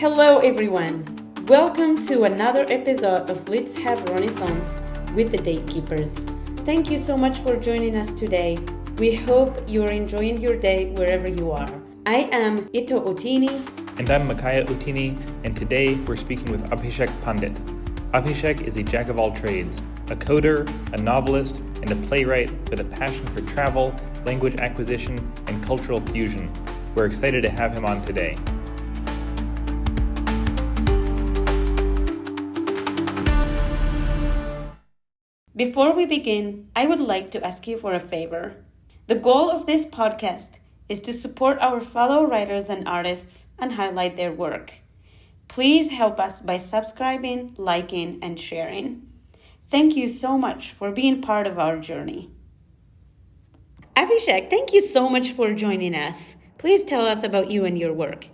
Hello everyone! Welcome to another episode of Let's Have Renaissance with the Datekeepers. Thank you so much for joining us today. We hope you are enjoying your day wherever you are. I am Ito Otini. And I'm Makaya Utini, and today we're speaking with Abhishek Pandit. Abhishek is a jack of all trades, a coder, a novelist, and a playwright with a passion for travel, language acquisition, and cultural fusion. We're excited to have him on today. Before we begin, I would like to ask you for a favor. The goal of this podcast is to support our fellow writers and artists and highlight their work. Please help us by subscribing, liking, and sharing. Thank you so much for being part of our journey. Abhishek, thank you so much for joining us. Please tell us about you and your work.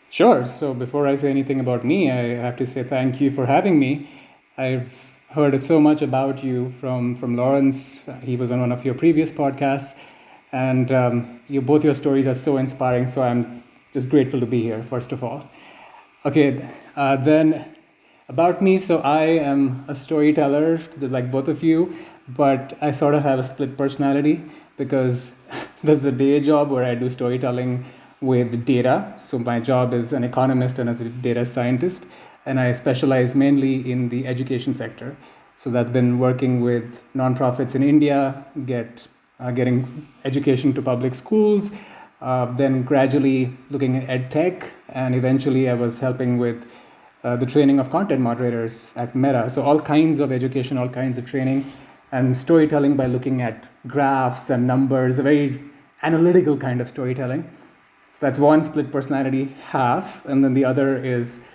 Sure. So before I say anything about me, I have to say thank you for having me. I've heard so much about you from Lawrence. He was on one of your previous podcasts. And both your stories are so inspiring. So I'm just grateful to be here, first of all. Okay, then about me. So I am a storyteller, like both of you. But I sort of have a split personality because there's a day job where I do storytelling with data. So my job is an economist and as a data scientist. And I specialize mainly in the education sector. So that's been working with nonprofits in India, getting education to public schools, then gradually looking at ed tech, and eventually I was helping with the training of content moderators at Meta. So all kinds of education, all kinds of training, and storytelling by looking at graphs and numbers, a very analytical kind of storytelling. So that's one split personality half, and then the other is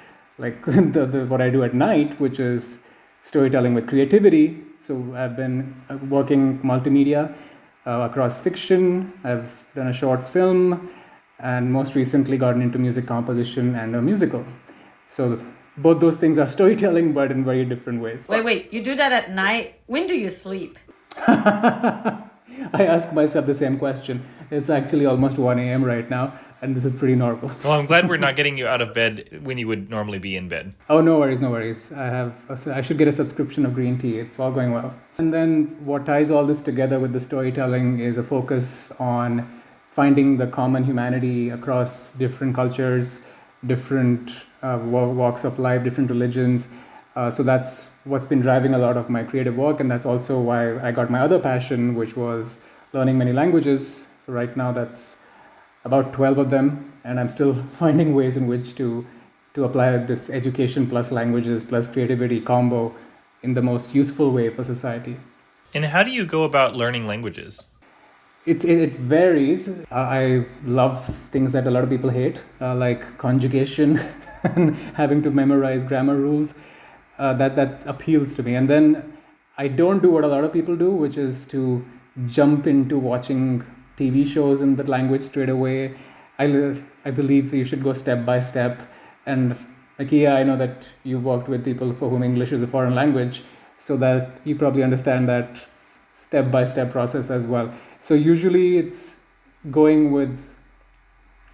like what I do at night, which is storytelling with creativity. So I've been working multimedia across fiction. I've done a short film, and most recently gotten into music composition and a musical. So both those things are storytelling, but in very different ways. Wait, you do that at night? When do you sleep? I ask myself the same question. It's actually almost 1 a.m. right now, and this is pretty normal. Well, I'm glad we're not getting you out of bed when you would normally be in bed. Oh, no worries. I should get a subscription of green tea. It's all going well. And then what ties all this together with the storytelling is a focus on finding the common humanity across different cultures, different walks of life, different religions. So that's what's been driving a lot of my creative work, and that's also why I got my other passion, which was learning many languages. So right now that's about 12 of them, and I'm still finding ways in which to apply this education plus languages plus creativity combo in the most useful way for society. And how do you go about learning languages? It varies. I love things that a lot of people hate, like conjugation and having to memorize grammar rules. That appeals to me. And then I don't do what a lot of people do, which is to jump into watching TV shows in that language straight away. I believe you should go step by step. And Akia, I know that you've worked with people for whom English is a foreign language, so that you probably understand that step by step process as well. So usually it's going with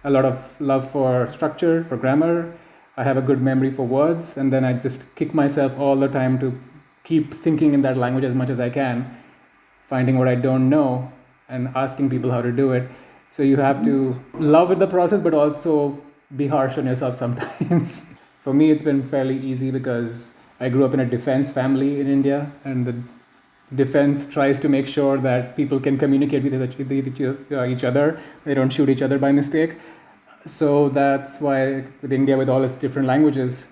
a lot of love for structure, for grammar. I have a good memory for words, and then I just kick myself all the time to keep thinking in that language as much as I can, finding what I don't know and asking people how to do it. So you have to love the process, but also be harsh on yourself sometimes. For me, it's been fairly easy because I grew up in a defense family in India, and the defense tries to make sure that people can communicate with each other. They don't shoot each other by mistake. So that's why with India, with all its different languages,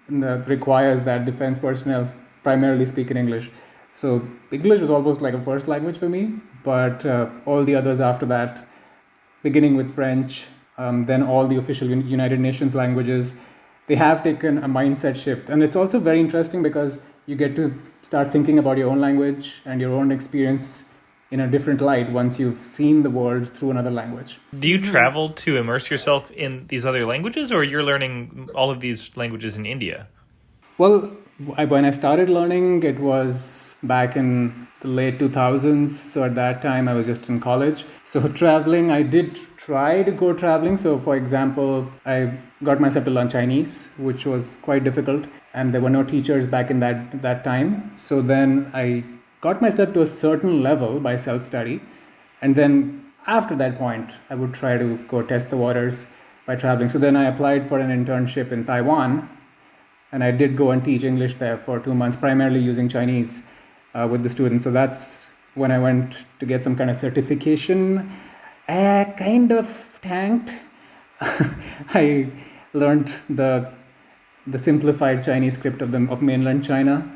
requires that defense personnel primarily speak in English. So English was almost like a first language for me, but all the others after that, beginning with French, then all the official United Nations languages, they have taken a mindset shift. And it's also very interesting because you get to start thinking about your own language and your own experience in a different light once you've seen the world through another language. Do you travel to immerse yourself in these other languages, or you're learning all of these languages in India? Well, when I started learning, it was back in the late 2000s. So at that time, I was just in college. So traveling, I did try to go traveling. So for example, I got myself to learn Chinese, which was quite difficult. And there were no teachers back in that time. So then I got myself to a certain level by self-study. And then after that point, I would try to go test the waters by traveling. So then I applied for an internship in Taiwan, and I did go and teach English there for 2 months, primarily using Chinese with the students. So that's when I went to get some kind of certification. I kind of tanked. I learned the simplified Chinese script of mainland China,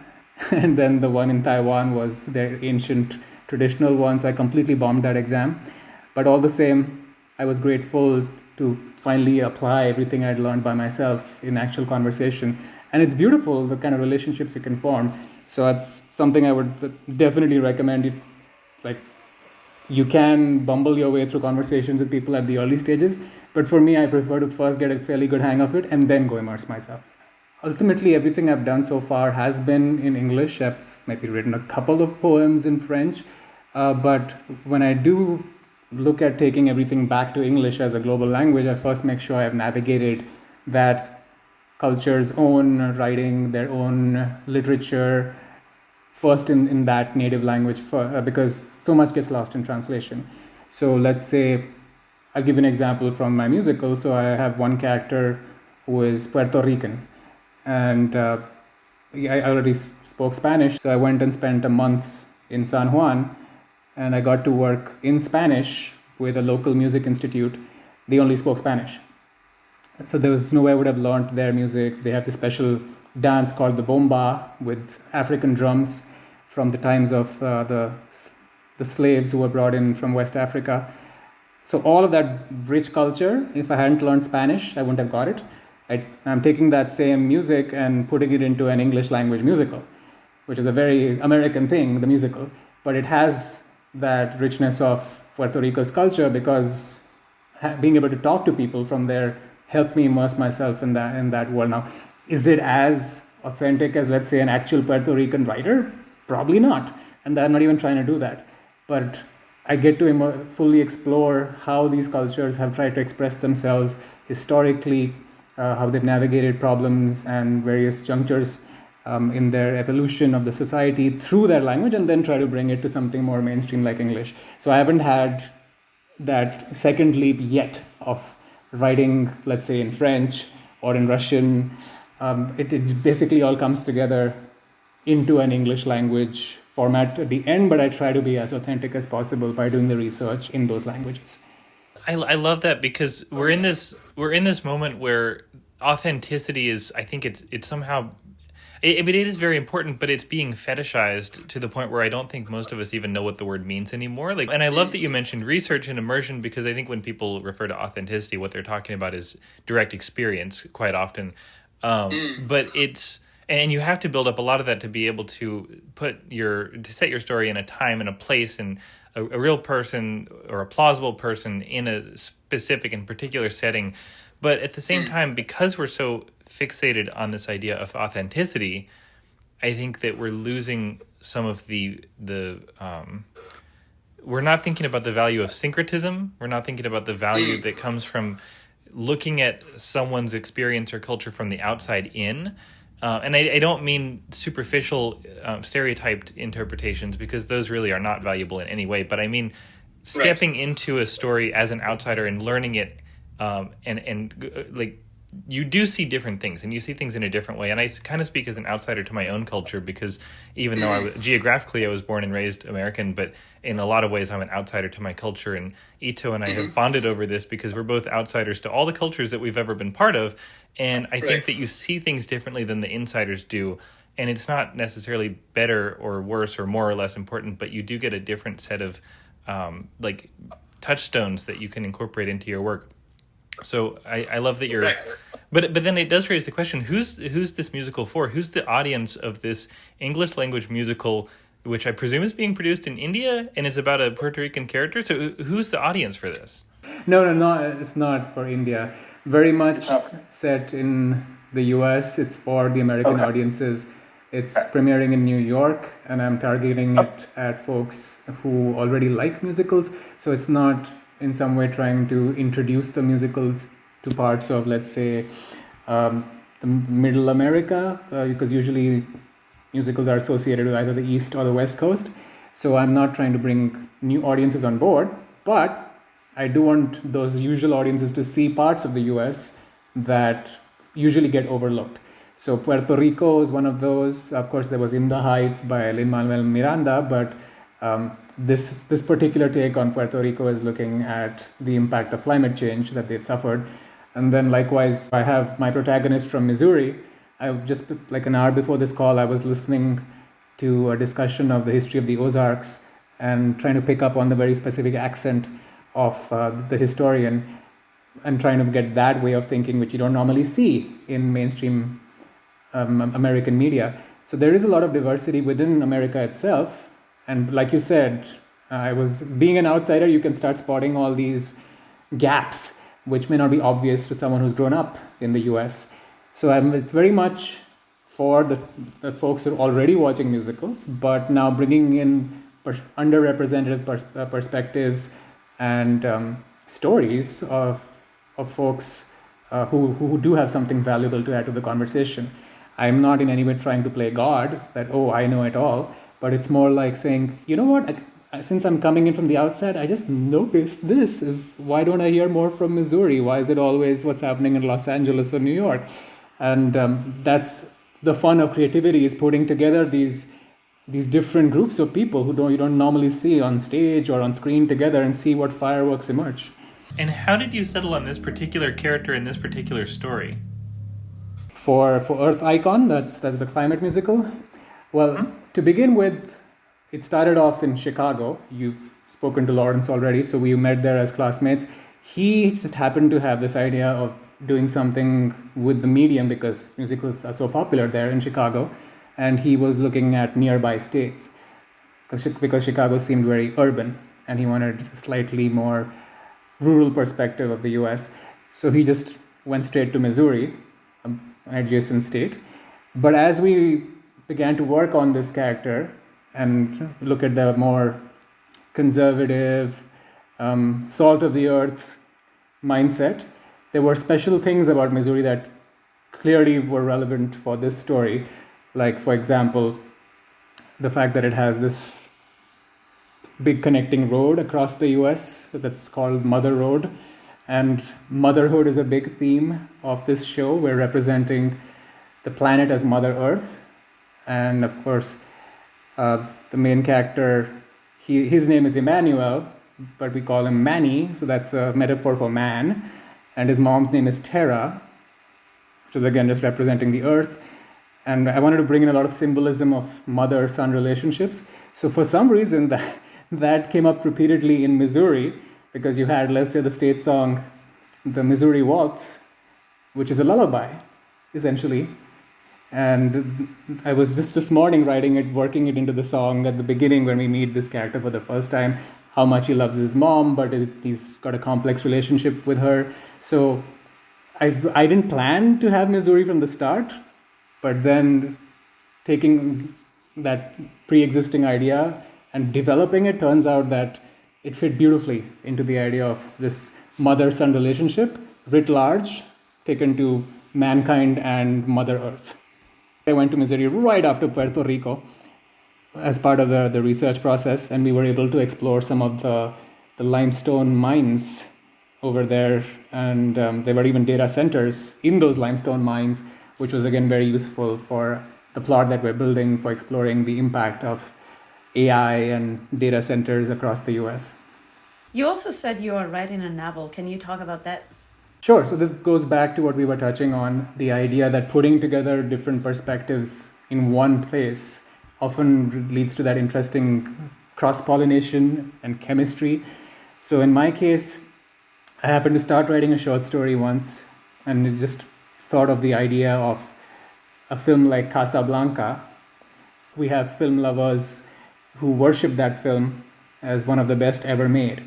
and then the one in Taiwan was their ancient traditional one. So I completely bombed that exam. But all the same, I was grateful to finally apply everything I'd learned by myself in actual conversation. And it's beautiful, the kind of relationships you can form. So that's something I would definitely recommend. Like, you can bumble your way through conversations with people at the early stages. But for me, I prefer to first get a fairly good hang of it and then go immerse myself. Ultimately, everything I've done so far has been in English. I've maybe written a couple of poems in French. But when I do look at taking everything back to English as a global language, I first make sure I've navigated that culture's own writing, their own literature, first in that native language, because so much gets lost in translation. So let's say, I'll give you an example from my musical. So I have one character who is Puerto Rican, and I already spoke Spanish. So I went and spent a month in San Juan, and I got to work in Spanish with a local music institute. They only spoke Spanish. So there was no way I would have learned their music. They have this special dance called the bomba with African drums from the times of the slaves who were brought in from West Africa. So all of that rich culture, if I hadn't learned Spanish, I wouldn't have got it. I'm taking that same music and putting it into an English language musical, which is a very American thing, the musical. But it has that richness of Puerto Rico's culture, because being able to talk to people from there helped me immerse myself in that world. Now, is it as authentic as, let's say, an actual Puerto Rican writer? Probably not. And I'm not even trying to do that. But I get to fully explore how these cultures have tried to express themselves historically, how they've navigated problems and various junctures in their evolution of the society through their language, and then try to bring it to something more mainstream like English. So I haven't had that second leap yet of writing, let's say, in French or in Russian. It basically all comes together into an English language format at the end, but I try to be as authentic as possible by doing the research in those languages. I love that, because we're in this moment where authenticity is, I think it's somehow, it is very important, but it's being fetishized to the point where I don't think most of us even know what the word means anymore. And I love that you mentioned research and immersion, because I think when people refer to authenticity, what they're talking about is direct experience quite often. But and you have to build up a lot of that to be able to set your story in a time and a place and a real person or a plausible person in a specific and particular setting. But at the same time, because we're so fixated on this idea of authenticity, I think that we're losing some of the we're not thinking about the value of syncretism. We're not thinking about the value that comes from looking at someone's experience or culture from the outside in. And I don't mean superficial, stereotyped interpretations, because those really are not valuable in any way. But I mean stepping into a story as an outsider and learning it, and you do see different things, and you see things in a different way. And I kind of speak as an outsider to my own culture, because even though geographically I was born and raised American, but in a lot of ways I'm an outsider to my culture. And Ito and I have bonded over this, because we're both outsiders to all the cultures that we've ever been part of. And I think that you see things differently than the insiders do. And it's not necessarily better or worse or more or less important, but you do get a different set of touchstones that you can incorporate into your work. So I love that you're, but then it does raise the question: who's this musical for? Who's the audience of this English language musical, which I presume is being produced in India and is about a Puerto Rican character? So who's the audience for this? No, it's not for India. Very much set in the US. It's for the American audiences. It's premiering in New York, and I'm targeting it at folks who already like musicals. So it's not in some way trying to introduce the musicals to parts of, let's say, the Middle America, because usually musicals are associated with either the East or the West Coast. So I'm not trying to bring new audiences on board, but I do want those usual audiences to see parts of the US that usually get overlooked. So Puerto Rico is one of those. Of course, there was In the Heights by Lin-Manuel Miranda, but this particular take on Puerto Rico is looking at the impact of climate change that they've suffered. And then likewise, I have my protagonist from Missouri. I just, like an hour before this call, I was listening to a discussion of the history of the Ozarks and trying to pick up on the very specific accent of the historian and trying to get that way of thinking, which you don't normally see in mainstream American media. So there is a lot of diversity within America itself. And like you said, being an outsider, you can start spotting all these gaps, which may not be obvious to someone who's grown up in the US. So it's very much for the folks who are already watching musicals, but now bringing in underrepresented perspectives and stories of folks who do have something valuable to add to the conversation. I'm not in any way trying to play God, that, oh, I know it all, but it's more like saying, you know what, since I'm coming in from the outside, I just noticed why don't I hear more from Missouri? Why is it always what's happening in Los Angeles or New York? And that's the fun of creativity, is putting together these different groups of people who you don't normally see on stage or on screen together and see what fireworks emerge. And how did you settle on this particular character in this particular story? For Earth Icon, that's the climate musical. Well, to begin with, it started off in Chicago. You've spoken to Lawrence already, so we met there as classmates. He just happened to have this idea of doing something with the medium because musicals are so popular there in Chicago, and he was looking at nearby states because Chicago seemed very urban, and he wanted a slightly more rural perspective of the US. So he just went straight to Missouri, an adjacent state. But as we began to work on this character and look at the more conservative, salt of the earth mindset, there were special things about Missouri that clearly were relevant for this story. Like, for example, the fact that it has this big connecting road across the US that's called Mother Road. And motherhood is a big theme of this show. We're representing the planet as Mother Earth. And of course, the main character, his name is Emmanuel, but we call him Manny, so that's a metaphor for man. And his mom's name is Terra, which is again just representing the earth. And I wanted to bring in a lot of symbolism of mother-son relationships. So for some reason, that came up repeatedly in Missouri, because you had, let's say, the state song, the Missouri Waltz, which is a lullaby, essentially. And I was just this morning working it into the song at the beginning when we meet this character for the first time, how much he loves his mom, but he's got a complex relationship with her. So I didn't plan to have Missouri from the start, but then taking that pre-existing idea and developing it, turns out that it fit beautifully into the idea of this mother-son relationship, writ large, taken to mankind and Mother Earth. I went to Missouri right after Puerto Rico as part of the research process, and we were able to explore some of the limestone mines over there, and there were even data centers in those limestone mines, which was again very useful for the plot that we're building for exploring the impact of AI and data centers across the US. You also said you are writing a novel. Can you talk about that? Sure. So this goes back to what we were touching on, the idea that putting together different perspectives in one place often leads to that interesting cross-pollination and chemistry. So in my case, I happened to start writing a short story once, and just thought of the idea of a film like Casablanca. We have film lovers who worship that film as one of the best ever made.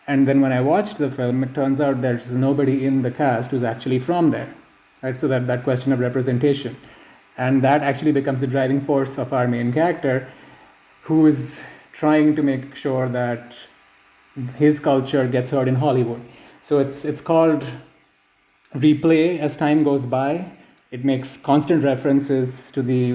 And then when I watched the film, it turns out there's nobody in the cast who's actually from there, right? So that question of representation. And that actually becomes the driving force of our main character, who is trying to make sure that his culture gets heard in Hollywood. So it's called Replay as time goes by. It makes constant references to the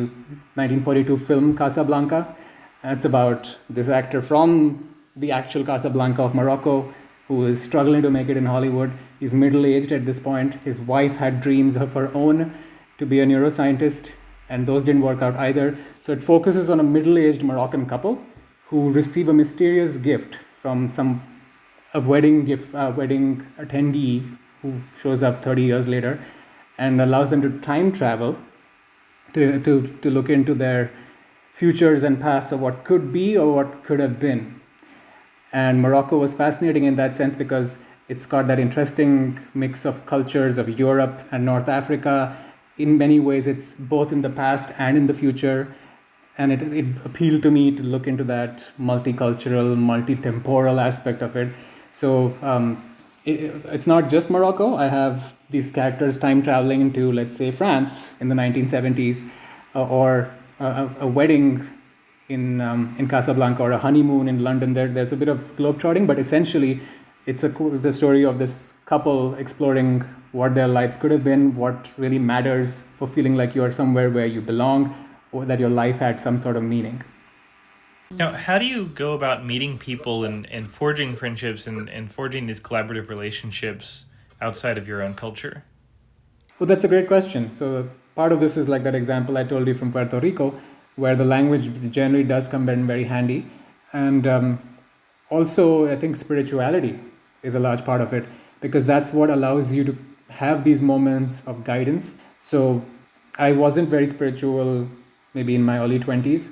1942 film Casablanca. And it's about this actor from the actual Casablanca of Morocco who is struggling to make it in Hollywood. He's middle-aged at this point. His wife had dreams of her own to be a neuroscientist, and those didn't work out either. So it focuses on a middle-aged Moroccan couple who receive a mysterious gift from a wedding attendee who shows up 30 years later and allows them to time travel to look into their futures and pasts of what could be or what could have been. And Morocco was fascinating in that sense because it's got that interesting mix of cultures of Europe and North Africa. In many ways, it's both in the past and in the future. And it appealed to me to look into that multicultural, multi-temporal aspect of it. So it's not just Morocco. I have these characters time traveling to, let's say, France in the 1970s, or a wedding in Casablanca, or a honeymoon in London. There's a bit of globetrotting, but essentially it's a story of this couple exploring what their lives could have been, what really matters for feeling like you're somewhere where you belong, or that your life had some sort of meaning. Now, how do you go about meeting people and forging friendships and forging these collaborative relationships outside of your own culture? Well, that's a great question. So part of this is like that example I told you from Puerto Rico, where the language generally does come in very handy. And also, I think spirituality is a large part of it, because that's what allows you to have these moments of guidance. So I wasn't very spiritual maybe in my early 20s.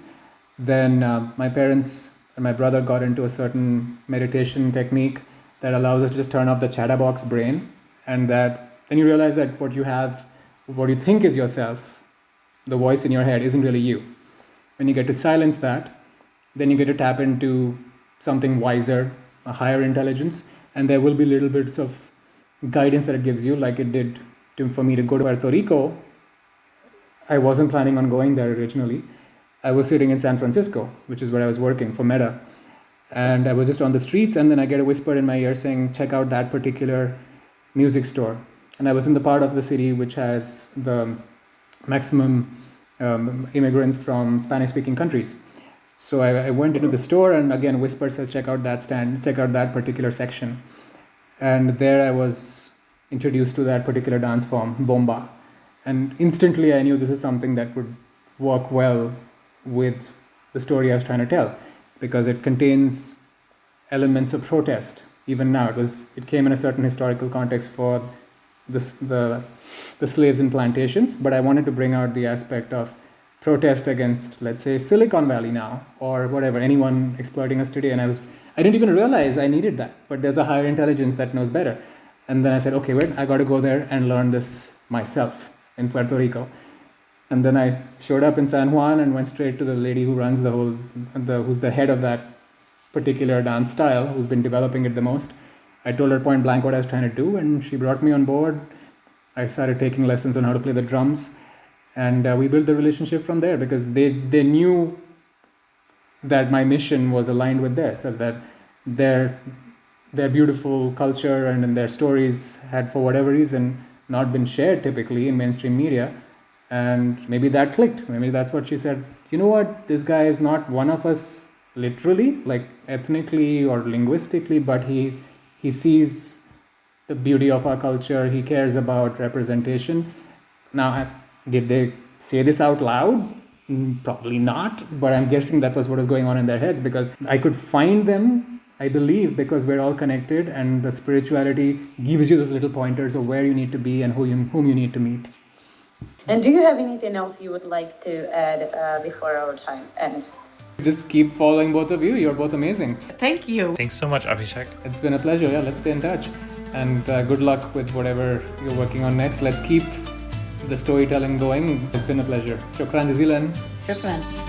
Then my parents and my brother got into a certain meditation technique that allows us to just turn off the chatterbox brain, and that then you realize that what you think is yourself, the voice in your head, isn't really you. When you get to silence that, then you get to tap into something wiser, a higher intelligence, and there will be little bits of guidance that it gives you, like it did for me to go to Puerto Rico. I wasn't planning on going there originally. I was sitting in San Francisco, which is where I was working for Meta. And I was just on the streets, and then I get a whisper in my ear saying, check out that particular music store. And I was in the part of the city which has the maximum immigrants from Spanish-speaking countries. So I went into the store, and again, a whisper says, check out that stand, check out that particular section. And there I was introduced to that particular dance form, bomba. And instantly I knew this is something that would work well with the story I was trying to tell, because it contains elements of protest. Even now, it came in a certain historical context for the slaves in plantations, but I wanted to bring out the aspect of protest against, let's say, Silicon Valley now, or whatever, anyone exploiting us today. And I didn't even realize I needed that, but there's a higher intelligence that knows better. And then I said, okay, wait, I got to go there and learn this myself in Puerto Rico. And then I showed up in San Juan and went straight to the lady who runs who's the head of that particular dance style, who's been developing it the most. I told her point blank what I was trying to do, and she brought me on board. I started taking lessons on how to play the drums, and we built the relationship from there, because they knew that my mission was aligned with theirs, that their beautiful culture and their stories had, for whatever reason, not been shared typically in mainstream media. And maybe that clicked. Maybe that's what she said. You know what? This guy is not one of us literally, like ethnically or linguistically, but he sees the beauty of our culture. He cares about representation. Now, did they say this out loud? Probably not, but I'm guessing that was what was going on in their heads, because I could find them, I believe, because we're all connected, and the spirituality gives you those little pointers of where you need to be and whom you need to meet. And do you have anything else you would like to add before our time ends? Just keep following both of you. You're both amazing. Thank you. Thanks so much, Abhishek. It's been a pleasure. Yeah, let's stay in touch. And good luck with whatever you're working on next. Let's keep the storytelling going. It's been a pleasure. Shukran jazilan. Shukran.